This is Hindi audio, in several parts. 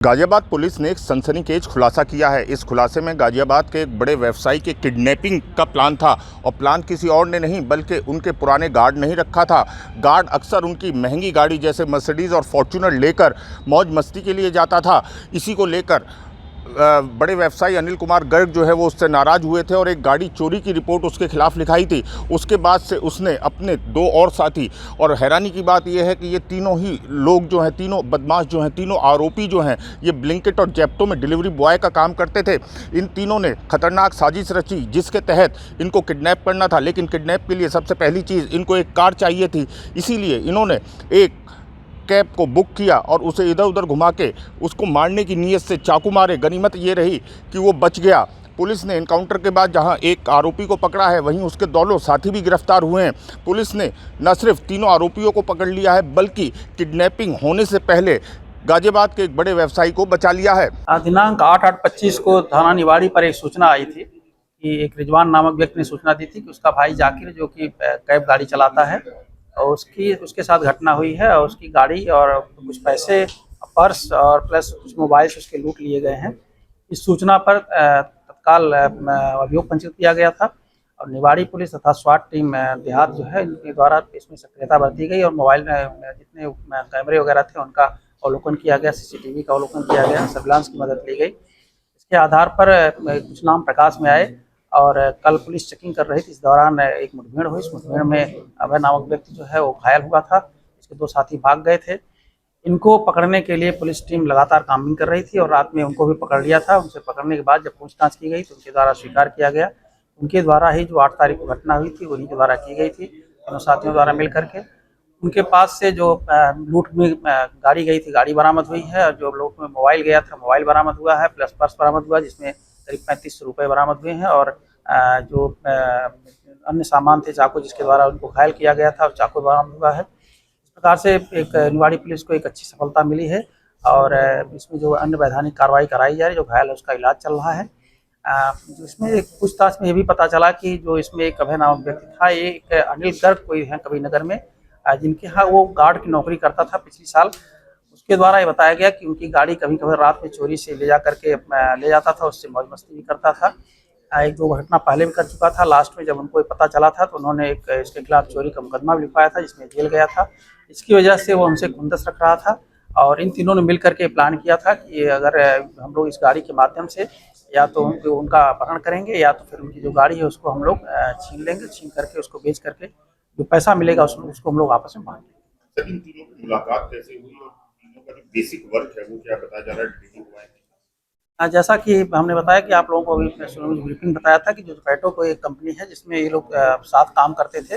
गाजियाबाद पुलिस ने एक सनसनीखेज खुलासा किया है। इस खुलासे में गाजियाबाद के एक बड़े व्यवसायी के किडनैपिंग का प्लान था और प्लान किसी और ने नहीं बल्कि उनके पुराने गार्ड ने ही रखा था। गार्ड अक्सर उनकी महंगी गाड़ी जैसे मर्सिडीज़ और फॉर्च्यूनर लेकर मौज मस्ती के लिए जाता था। इसी को लेकर बड़े व्यवसायी अनिल कुमार गर्ग जो है वो उससे नाराज़ हुए थे और एक गाड़ी चोरी की रिपोर्ट उसके खिलाफ लिखाई थी। उसके बाद से उसने अपने दो और साथी, और हैरानी की बात यह है कि ये तीनों ही लोग जो हैं, तीनों बदमाश जो हैं, तीनों आरोपी जो हैं, ये ब्लिंकिट और जेप्टो में डिलीवरी बॉय का काम करते थे। इन तीनों ने खतरनाक साजिश रची जिसके तहत इनको किडनैप करना था, लेकिन किडनैप के लिए सबसे पहली चीज़ इनको एक कार चाहिए थी। इसीलिए इन्होंने एक कैब को बुक किया और उसे इधर उधर घुमा के उसको मारने की नीयत से चाकू मारे। गनीमत ये रही कि वो बच गया। पुलिस ने एनकाउंटर के बाद जहां एक आरोपी को पकड़ा है, वहीं उसके दोनों साथी भी गिरफ्तार हुए हैं। पुलिस ने न सिर्फ तीनों आरोपियों को पकड़ लिया है बल्कि किडनैपिंग होने से पहले गाजियाबाद के एक बड़े व्यवसायी को बचा लिया है। दिनांक 8/8/25 को थाना निवाड़ी पर एक सूचना आई थी कि एक रिजवान नामक व्यक्ति ने सूचना दी थी कि उसका भाई जाकिर जो कि कैब गाड़ी चलाता है और उसके साथ घटना हुई है और उसकी गाड़ी और कुछ पैसे, पर्स और प्लस कुछ मोबाइल्स उसके लूट लिए गए हैं। इस सूचना पर तत्काल अभियोग पंजीकृत किया गया था और निवाड़ी पुलिस तथा स्वाट टीम देहात जो है इनके द्वारा इसमें सक्रियता बरती गई और मोबाइल में जितने कैमरे वगैरह थे उनका अवलोकन किया गया, CCTV का अवलोकन किया गया, सर्विलांस की मदद ली गई। इसके आधार पर कुछ नाम प्रकाश में आए और कल पुलिस चेकिंग कर रही थी। इस दौरान एक मुठभेड़ हुई। इस मुठभेड़ में अभय नामक व्यक्ति जो है वो घायल हुआ था। इसके दो साथी भाग गए थे। इनको पकड़ने के लिए पुलिस टीम लगातार कामगिरी कर रही थी और रात में उनको भी पकड़ लिया था। उनसे पकड़ने के बाद जब पूछताछ की गई तो उनके द्वारा स्वीकार किया गया। उनके द्वारा ही जो 8 तारीख को घटना हुई थी उन्हीं के द्वारा की गई थी, दोनों साथियों द्वारा मिल करके। उनके पास से जो लूट में गाड़ी गई थी, गाड़ी बरामद हुई है और जो लूट में मोबाइल गया था, मोबाइल बरामद हुआ है, प्लस पर्स बरामद हुआ जिसमें करीब 3500 रुपये बरामद हुए हैं और जो अन्य सामान थे, चाकू जिसके द्वारा उनको घायल किया गया था, चाकू बरामद हुआ है। इस प्रकार से एक निवाड़ी पुलिस को एक अच्छी सफलता मिली है और इसमें जो अन्य वैधानिक कार्रवाई कराई जा रही है। जो घायल है उसका इलाज चल रहा है। इसमें एक पूछताछ में ये भी पता चला कि जो इसमें एक अभय नामक व्यक्ति था, ये एक अनिल गर्ग कोई है कबीरनगर में, जिनके यहाँ वो गार्ड की नौकरी करता था पिछले साल। उसके द्वारा ये बताया गया कि उनकी गाड़ी कभी कभी रात में चोरी से ले जाता था, उससे मौज मस्ती भी करता था। एक दो घटना पहले भी कर चुका था। लास्ट में जब उनको पता चला था तो उन्होंने एक इसके खिलाफ चोरी का मुकदमा भी लिखवाया था जिसमें जेल गया था। इसकी वजह से वो हमसे खुंदस रख रहा था और इन तीनों ने मिल करके प्लान किया था कि अगर हम लोग इस गाड़ी के माध्यम से या तो उनका अपहरण करेंगे या तो फिर उनकी जो गाड़ी है उसको हम लोग छीन लेंगे, छीन करके उसको बेच करके जो पैसा मिलेगा उसको हम लोग आपस में बांट लेंगे। इन तीनों की मुलाकात कैसे हुई और तीनों का जो बेसिक वर्क है वो क्या बताया जा रहा है? जैसा कि हमने बताया कि आप लोगों को अभी ब्रीफिंग बताया था कि जो जोमैटो को एक कंपनी है जिसमें ये लोग साथ काम करते थे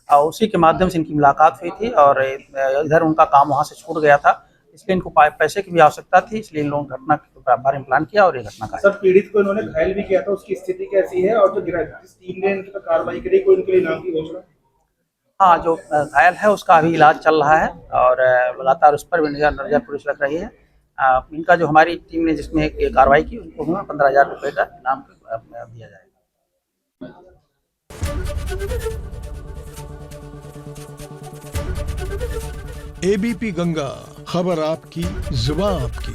और उसी के माध्यम से इनकी मुलाकात हुई थी और इधर उनका काम वहाँ से छूट गया था, इसलिए इनको पैसे की भी आवश्यकता थी, इसलिए इन लोगों ने घटना के बारे में प्लान किया और ये घटना का। सर, पीड़ित को इन्होंने घायल भी किया था, उसकी स्थिति कैसी है और जो जिस टीम ने इन पर कार्रवाई करी कोई उनके लिए नाम की घोषणा? हाँ, जो घायल है उसका अभी इलाज चल रहा है और लगातार उस पर भी नजर पुलिस रख रही है। इनका जो हमारी टीम ने जिसमें एक कार्रवाई की उनको 15,000 रुपये का इनाम दिया जाएगा। ABP गंगा, खबर आपकी, जुबान आपकी।